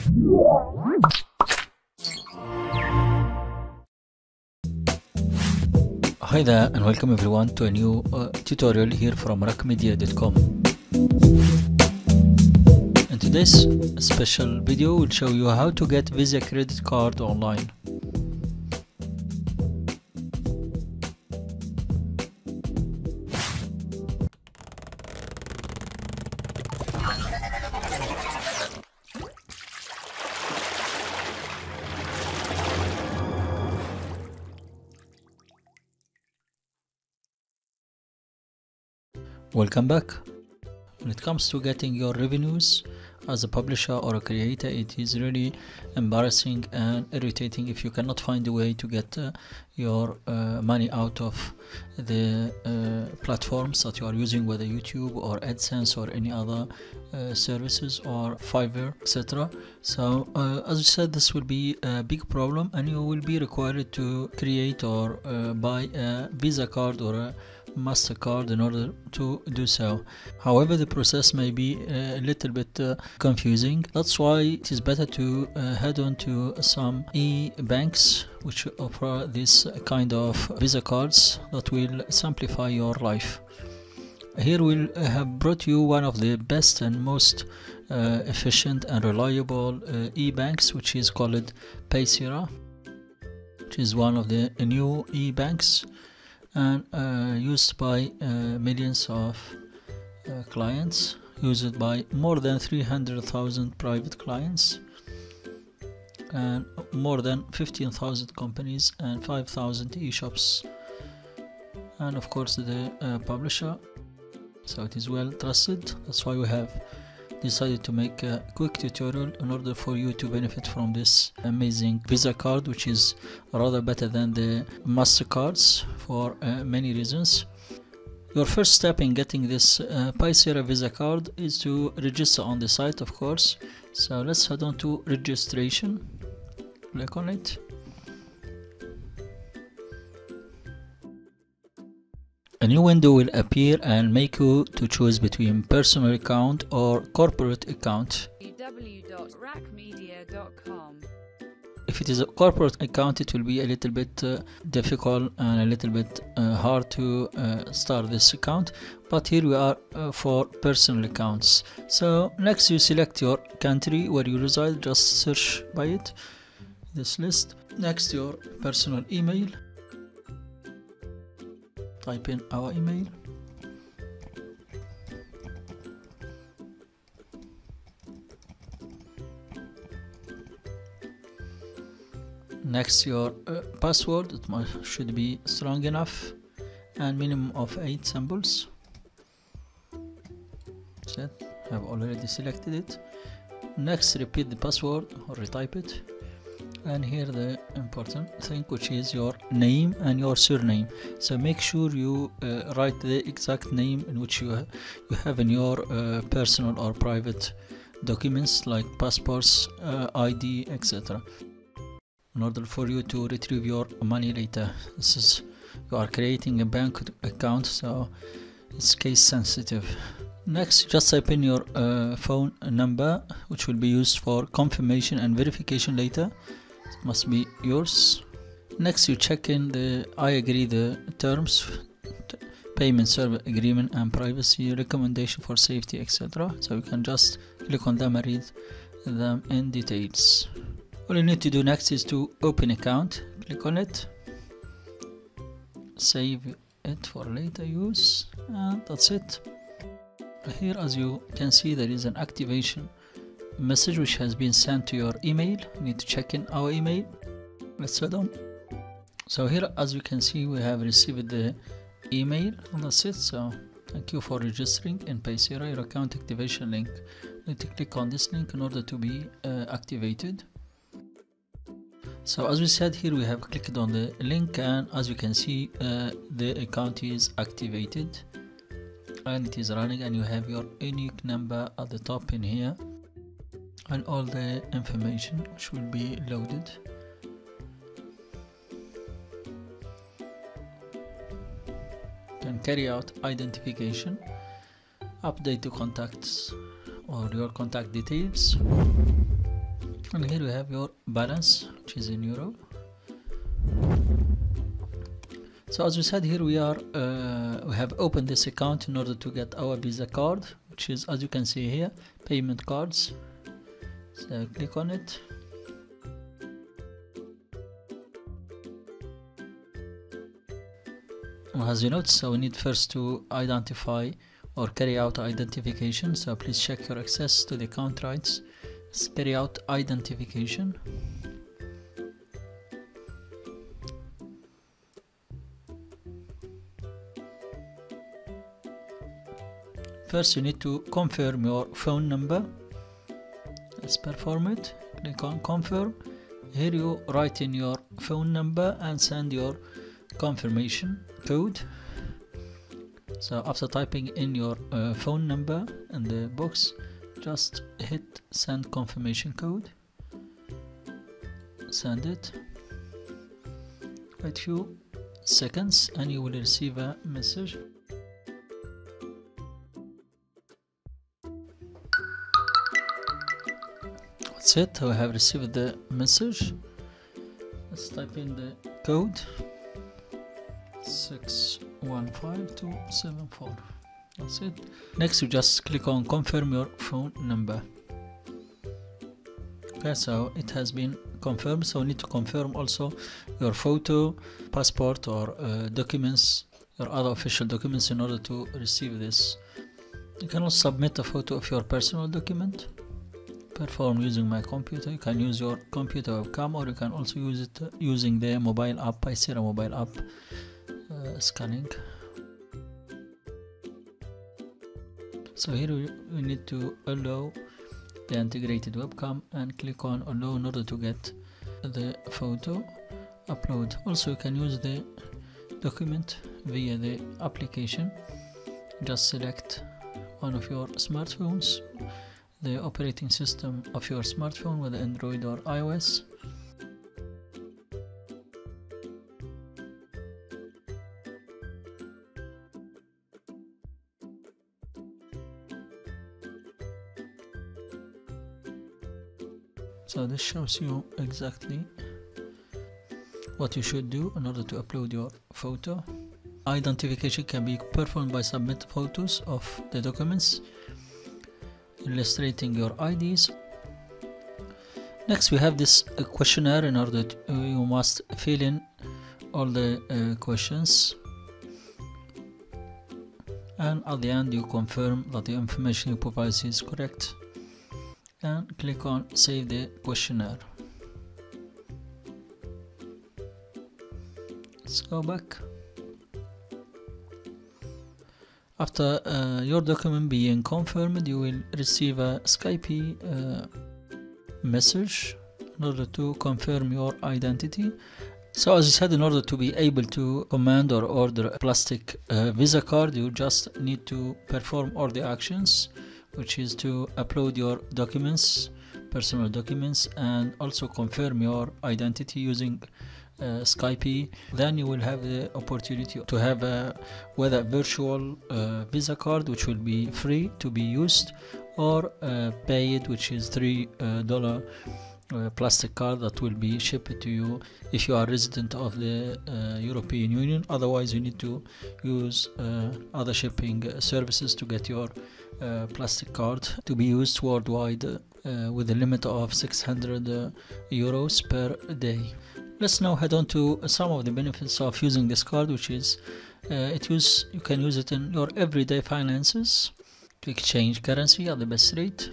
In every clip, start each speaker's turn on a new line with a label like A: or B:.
A: Hi there and welcome everyone to a new tutorial here from Raqmedia.com. In today's special video we'll show you how to get Visa credit card online. Welcome back. When it comes to getting your revenues as a publisher or a creator, it is really embarrassing and irritating if you cannot find a way to get your money out of the platforms that you are using, whether YouTube or AdSense or any other services or Fiverr, etc. So as I said, this will be a big problem and you will be required to create or buy a Visa card or a MasterCard in order to do so. However, the process may be a little bit confusing. That's why it is better to head on to some e-banks which offer this kind of Visa cards that will simplify your life. Here we'll have brought you one of the best and most efficient and reliable e-banks, which is called Paysera, which is one of the new e-banks and used by millions of clients, used by more than 300,000 private clients and more than 15,000 companies and 5,000 e-shops, and of course the publisher. So it is well trusted. That's why we have decided to make a quick tutorial in order for you to benefit from this amazing Visa card, which is rather better than the MasterCards for many reasons. Your first step in getting this Paysera Visa card is to register on the site, of course. So let's head on to registration, click on it. A new window will appear and make you to choose between personal account or corporate account.
B: www.raqmedia.com.
A: If it is a corporate account, it will be a little bit difficult and a little bit hard to start this account, but here we are for personal accounts. So next you select your country where you reside, just search by it, this list. Next your personal email. Type in our email. Next your password. It should be strong enough and minimum of 8 symbols. Set. I've already selected it. Next repeat the password or retype it. And here the important thing, which is your name and your surname. So make sure you write the exact name in which you have in your personal or private documents like passports, ID, etc. in order for you to retrieve your money later. This is, you are creating a bank account, so it's case sensitive. Next, just type in your phone number, which will be used for confirmation and verification later. It must be yours. Next, you check in the I agree the terms, payment service agreement and privacy recommendation for safety, etc. So you can just click on them and read them in details. All you need to do next is to open account. Click on it, save it for later use, and that's it. Here, as you can see, there is an activation message which has been sent to your email. You need to check in our email. Let's head on. So here, as you can see, we have received the email and that's it. So thank you for registering in Paysera. Your account activation link. You need to click on this link in order to be activated. So as we said, here we have clicked on the link and as you can see the account is activated and it is running, and you have your unique number at the top in here and all the information which will be loaded. You can carry out identification, update the contacts or your contact details, And here we have your balance, which is in euro. So as we said, here we have opened this account in order to get our Visa card, which is, as you can see here, payment cards. So click on it. As you notice, so we need first to identify or carry out identification. So please check your access to the account rights. Let's carry out identification. First, you need to confirm your phone number. Let's perform it. Click on confirm. Here you write in your phone number and send your confirmation code. So after typing in your phone number in the box, just hit send confirmation code. Send it. Wait few seconds and you will receive a message. That's it, I have received the message. Let's type in the code 615274. That's it. Next, you just click on confirm your phone number. Okay, so it has been confirmed. So we need to confirm also your photo, passport, or documents, your other official documents in order to receive this. You can also submit a photo of your personal document. Perform using my computer. You can use your computer webcam, or you can also use it using the mobile app, Paysera mobile app scanning. So here we need to allow the integrated webcam and click on allow in order to get the photo upload. Also, you can use the document via the application. Just select one of your smartphones, the operating system of your smartphone, whether Android or iOS. So this shows you exactly what you should do in order to upload your photo. Identification can be performed by submit photos of the documents illustrating your IDs. Next, we have this questionnaire. In order to, you must fill in all the questions, and at the end you confirm that the information you provide is correct and click on save the questionnaire. Let's go back. After your document being confirmed, you will receive a Skype message in order to confirm your identity. So as I said, in order to be able to command or order a plastic Visa card, you just need to perform all the actions, which is to upload your documents, personal documents, and also confirm your identity using Skype. Then you will have the opportunity to have whether virtual Visa card, which will be free to be used, or paid, which is $3 plastic card that will be shipped to you if you are resident of the European Union. Otherwise, you need to use other shipping services to get your plastic card to be used worldwide with a limit of 600 euros per day. Let's now head on to some of the benefits of using this card, which is you can use it in your everyday finances to exchange currency at the best rate,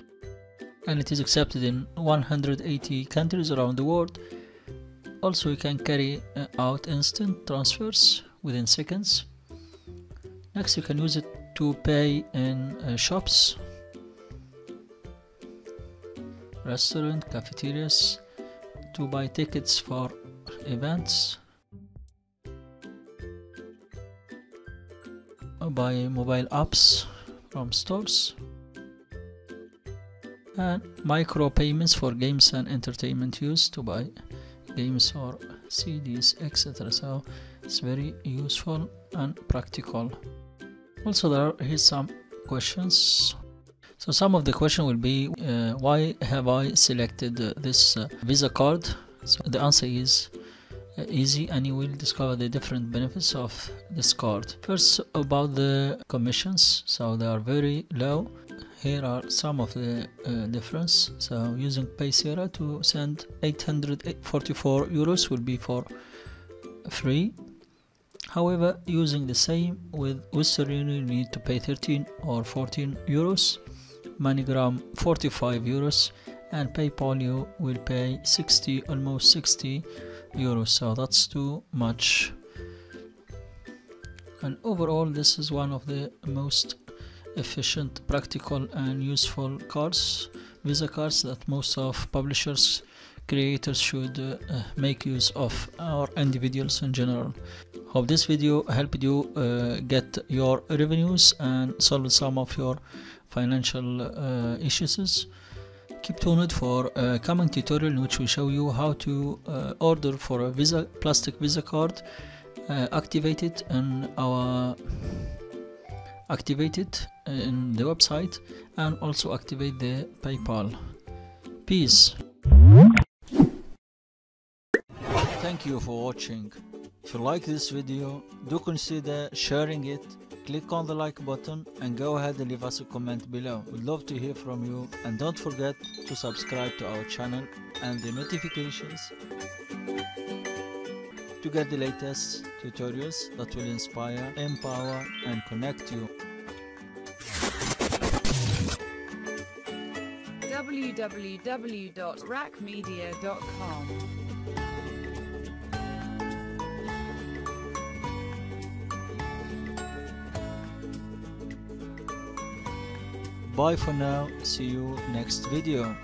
A: and it is accepted in 180 countries around the world. Also, you can carry out instant transfers within seconds. Next, you can use it to pay in shops, restaurants, cafeterias, to buy tickets for events, buy mobile apps from stores, and micro payments for games and entertainment use, to buy games or CDs, etc. So it's very useful and practical. Also, here's some questions So some of the question will be, why have I selected this Visa card? So the answer is easy, and you will discover the different benefits of this card. First, about the commissions, so they are very low. Here are some of the difference. So using Paysera to send 844 euros will be for free. However, using the same with Western Union, you need to pay 13 or 14 euros, MoneyGram 45 euros, and PayPal you will pay almost 60 euros. So that's too much. And overall, this is one of the most efficient, practical, and useful cards, Visa cards, that most of publishers, creators should make use of, or individuals in general. Hope this video helped you get your revenues and solve some of your financial issues. Keep tuned for a coming tutorial in which we show you how to order for a plastic Visa card, activate it in the website, and also activate the PayPal. Peace. Thank you for watching. If you like this video, do consider sharing it. Click on the like button and go ahead and leave us a comment below. We'd love to hear from you, and don't forget to subscribe to our channel and the notifications to get the latest tutorials that will inspire, empower, and connect you.
B: www.raqmedia.com.
A: Bye for now. See you next video.